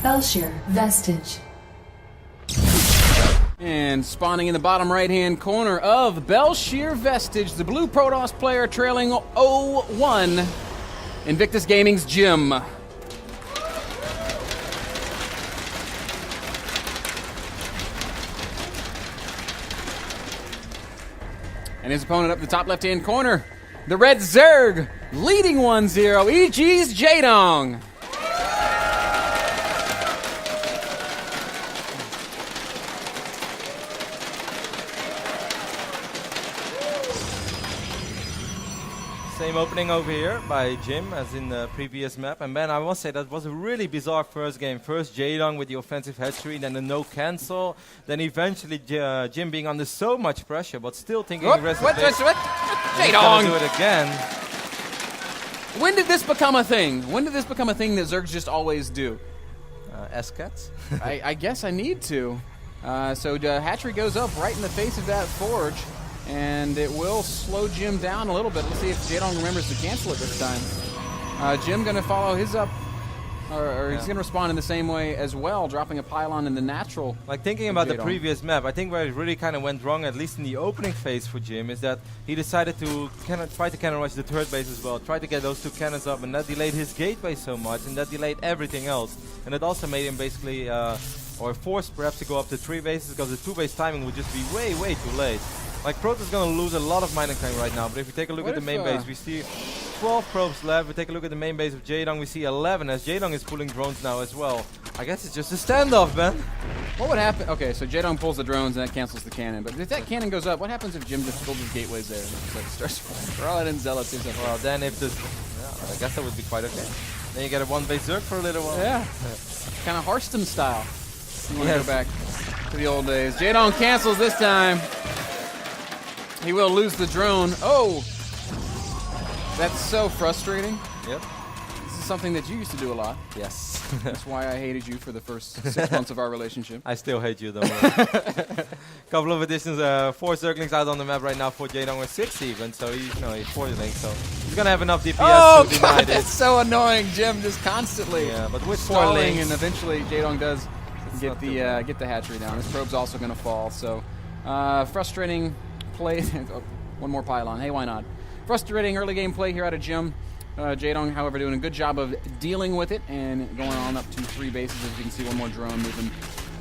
Belshire Vestige. And spawning in the bottom right-hand corner of Belshire Vestige, the blue Protoss player trailing 0-1, Invictus Gaming's Jim. And his opponent up the top left-hand corner, the red Zerg, leading 1-0, EG's Jaedong. Same opening over here by Jim as in the previous map. And man, I must say that was a really bizarre first game. First Jaedong with the offensive hatchery, then the no cancel. Then eventually Jim being under so much pressure, but still thinking aggressively. What? He's gonna do Jaedong! it again. When did this become a thing? When did this become a thing that Zergs just always do? S-Cats? I guess I need to. So the hatchery goes up right in the face of that forge, and it will slow Jim down a little bit. Let's see if Jaedong remembers to cancel it this time. Jim going to follow his up, or he's going to respond in the same way as well, dropping a pylon in the natural. Like thinking about the previous map, I think where it really kind of went wrong, at least in the opening phase for Jim, is that he decided to try to cannon rush the third base as well, try to get those two cannons up, and that delayed his gateway so much, and that delayed everything else. And it also made him basically, or forced perhaps to go up to 3 bases, because the 2 base timing would just be way, way too late. Like, Protoss is going to lose a lot of mining time right now, but if we take a look at the main base, we see 12 probes left. We take a look at the main base of Jaedong, we see 11, as Jaedong is pulling drones now as well. I guess it's just a standoff, man. What would happen? Okay, so Jaedong pulls the drones and that cancels the cannon, but if that cannon goes up, what happens if Jim just builds his gateways there and just like starts throwing in zealots? Well, then if this, yeah, I guess that would be quite okay. Then you get a 1-base Zerg for a little while. Yeah, kind of Hearthstone style. You want to go back to the old days. Jaedong cancels this time. He will lose the drone. Oh! That's so frustrating. Yep. This is something that you used to do a lot. Yes. That's why I hated you for the first 6 months of our relationship. I still hate you, though. Couple of additions, 4 Zerglings out on the map right now for Jaedong with 6 even, so he's 4 links, so he's gonna have enough DPS to deny this. That's so annoying, Jim, just constantly. Yeah, but with 4 stalling, links, and eventually Jaedong does get the hatchery down. His probe's also gonna fall, so frustrating play. One more pylon. Hey, why not? Frustrating early game play here out of Jim. Jaedong, however, doing a good job of dealing with it and going on up to 3 bases. As you can see, one more drone moving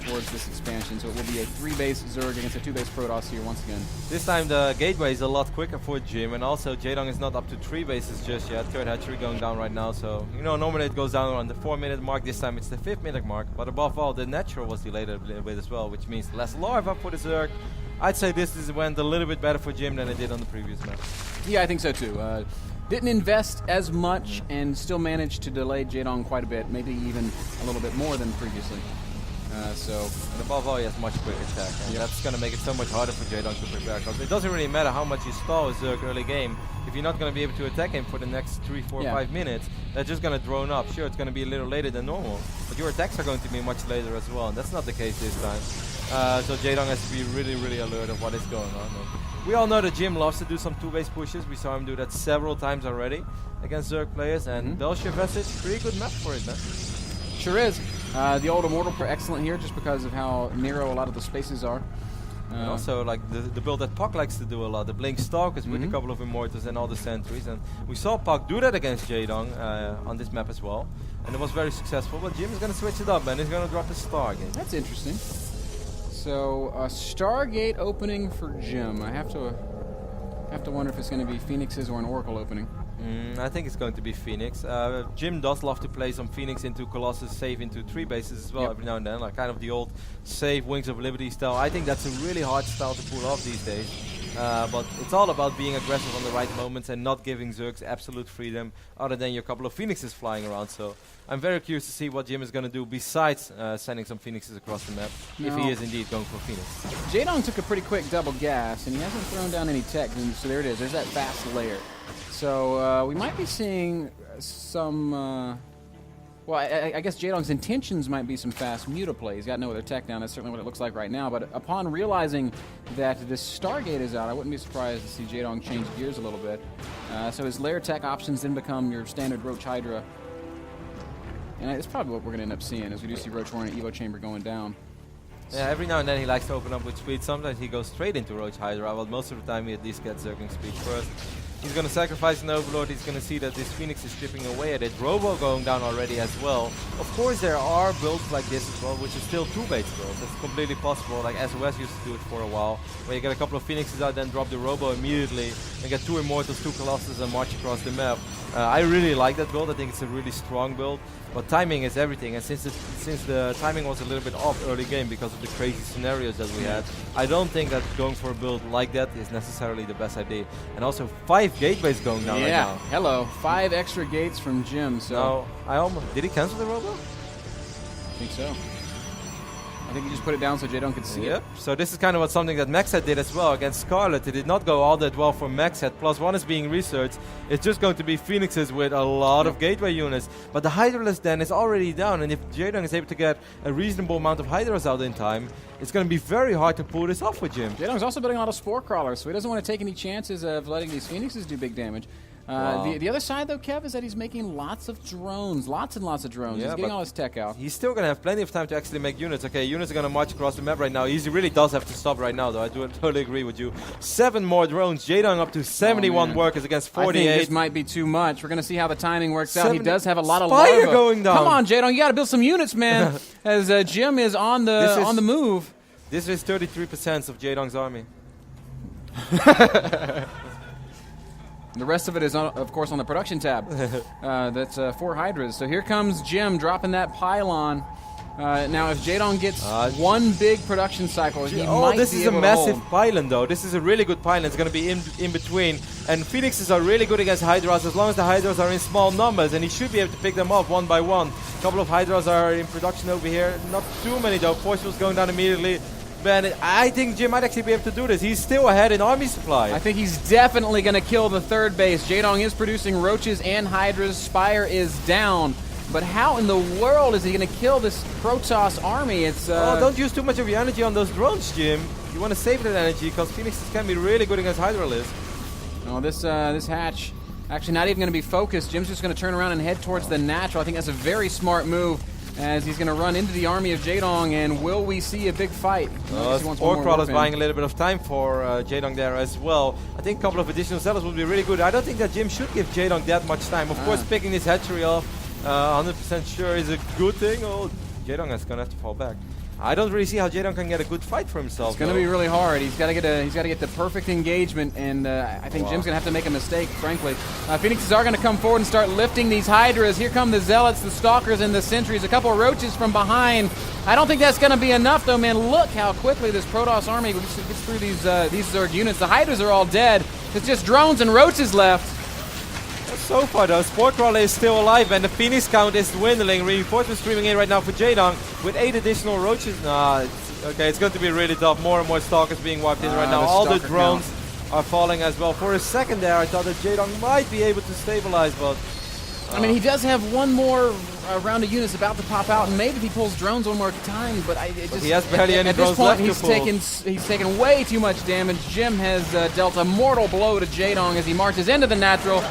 towards this expansion. So it will be a 3-base Zerg against a 2-base Protoss here once again. This time the gateway is a lot quicker for Jim, and also Jaedong is not up to 3 bases just yet. Third hatchery going down right now, so normally it goes down around the 4-minute mark. This time it's the 5-minute mark, but above all, the natural was delayed a little bit as well, which means less larva for the Zerg. I'd say this went a little bit better for Jim than it did on the previous map. Yeah, I think so too. Didn't invest as much and still managed to delay Jaedong quite a bit, maybe even a little bit more than previously. And above all, he has much quicker attack, and that's going to make it so much harder for Jaedong to prepare, because it doesn't really matter how much you stall a Zerg early game. If you're not going to be able to attack him for the next 3, 4, 5 minutes, they're just going to drone up. Sure, it's going to be a little later than normal, but your attacks are going to be much later as well, and that's not the case this time. So Jaedong has to be really, really alert of what is going on. And we all know that Jim loves to do some 2-base pushes. We saw him do that several times already against Zerg players, and Belshire Vestige, pretty good map for it, man. Sure is. The old Immortal are excellent here just because of how narrow a lot of the spaces are. And also, like the build that Puck likes to do a lot, the Blink Stalkers with a couple of Immortals and all the sentries. And we saw Puck do that against Jaedong on this map as well. And it was very successful, but Jim is going to switch it up, and he's going to drop the Stargate. That's interesting. So, Stargate opening for Jim. I have to wonder if it's going to be Phoenix's or an Oracle opening. I think it's going to be Phoenix. Jim does love to play some Phoenix into Colossus, save into 3 bases as well every now and then, like kind of the old save Wings of Liberty style. I think that's a really hard style to pull off these days. But it's all about being aggressive on the right moments and not giving Zergs absolute freedom other than your couple of Phoenixes flying around. So I'm very curious to see what Jim is going to do besides sending some Phoenixes across the map, if he is indeed going for Phoenix. Jaedong took a pretty quick double gas, and he hasn't thrown down any tech, and so there it is. There's that fast layer. So we might be seeing some... well, I guess Jaedong's intentions might be some fast mutaplay. He's got no other tech down. That's certainly what it looks like right now. But upon realizing that this Stargate is out, I wouldn't be surprised to see Jaedong change gears a little bit. So his layer tech options then become your standard Roach Hydra And it's probably what we're going to end up seeing, as we do see Roach Hornet Evo Chamber going down. Yeah, every now and then he likes to open up with speed. Sometimes he goes straight into Roach Hydra, but most of the time he at least gets Zergling speed first. He's going to sacrifice an Overlord. He's going to see that this Phoenix is chipping away at it. Robo going down already as well. Of course, there are builds like this as well, which is still 2-base builds. That's completely possible. Like SOS used to do it for a while, where you get a couple of Phoenixes out, then drop the Robo immediately, and get 2 Immortals, 2 Colossus, and march across the map. I really like that build. I think it's a really strong build. But timing is everything, and since the timing was a little bit off early game because of the crazy scenarios that we had, I don't think that going for a build like that is necessarily the best idea. And also 5 gateways going down right now. Hello, 5 extra gates from Jim. So no, I almost did he cancel the Robo? I think so. I think he just put it down so Jaedong could see it. So this is kind of what something that Maxhead did as well against Scarlet. It did not go all that well for Maxhead. +1 is being researched. It's just going to be Phoenixes with a lot of gateway units. But the Hydralisk then is already down, and if Jaedong is able to get a reasonable amount of Hydras out in time, it's going to be very hard to pull this off for Jim. Jaedong's also building a lot of Spore Crawlers, so he doesn't want to take any chances of letting these Phoenixes do big damage. The other side, though, Kev, is that he's making lots of drones. Lots and lots of drones. Yeah, he's getting all his tech out. He's still going to have plenty of time to actually make units. Okay, units are going to march across the map right now. He really does have to stop right now, though. I do totally agree with you. 7 more drones. Jaedong up to 71 workers against 48. I think this might be too much. We're going to see how the timing works out. He does have a lot of Spire larva. going down. Come on, Jaedong. You got to build some units, man. As Jim is on the move. This is 33% of Jaedong's army. The rest of it is, of course, on the production tab. That's 4 Hydras. So here comes Jim dropping that pylon. Now, if Jaedong gets one big production cycle, he might this be is a able massive to hold. pylon, though. This is a really good pylon. It's going to be in between. And Phoenixes are really good against Hydras as long as the Hydras are in small numbers. And he should be able to pick them off one by one. A couple of Hydras are in production over here. Not too many, though. Force was going down immediately. Man, I think Jim might actually be able to do this. He's still ahead in army supply. I think he's definitely going to kill the 3rd base. Jaedong is producing Roaches and Hydras. Spire is down. But how in the world is he going to kill this Protoss army? It's don't use too much of your energy on those drones, Jim. You want to save that energy because Phoenixes can be really good against Hydralisk. No, this hatch actually not even going to be focused. Jim's just going to turn around and head towards the natural. I think that's a very smart move, as he's going to run into the army of Jaedong, and will we see a big fight? Spore Crawler's buying a little bit of time for Jaedong there as well. I think a couple of additional sellers would be really good. I don't think that Jim should give Jaedong that much time. Of course, picking this hatchery off 100% sure is a good thing. Oh, Jaedong is going to have to fall back. I don't really see how Jaedong can get a good fight for himself. It's going to be really hard. He's got to get the perfect engagement, and I think Jim's going to have to make a mistake, frankly. Phoenixes are going to come forward and start lifting these Hydras. Here come the Zealots, the Stalkers, and the Sentries. A couple of Roaches from behind. I don't think that's going to be enough, though, man. Look how quickly this Protoss army gets through these Zerg units. The Hydras are all dead. It's just drones and Roaches left. So far, though, Spore Crawler is still alive, and the Phoenix count is dwindling. Reinforcements streaming in right now for Jaedong with 8 additional Roaches. It's going to be really tough. More and more Stalkers being wiped in right now. All the drones are falling as well. For a second there, I thought that Jaedong might be able to stabilize, but... I mean, he does have one more round of units about to pop out, and maybe if he pulls drones one more time, but he has barely any drones left. At this point, he's taken way too much damage. Jim has dealt a mortal blow to Jaedong as he marches into the natural.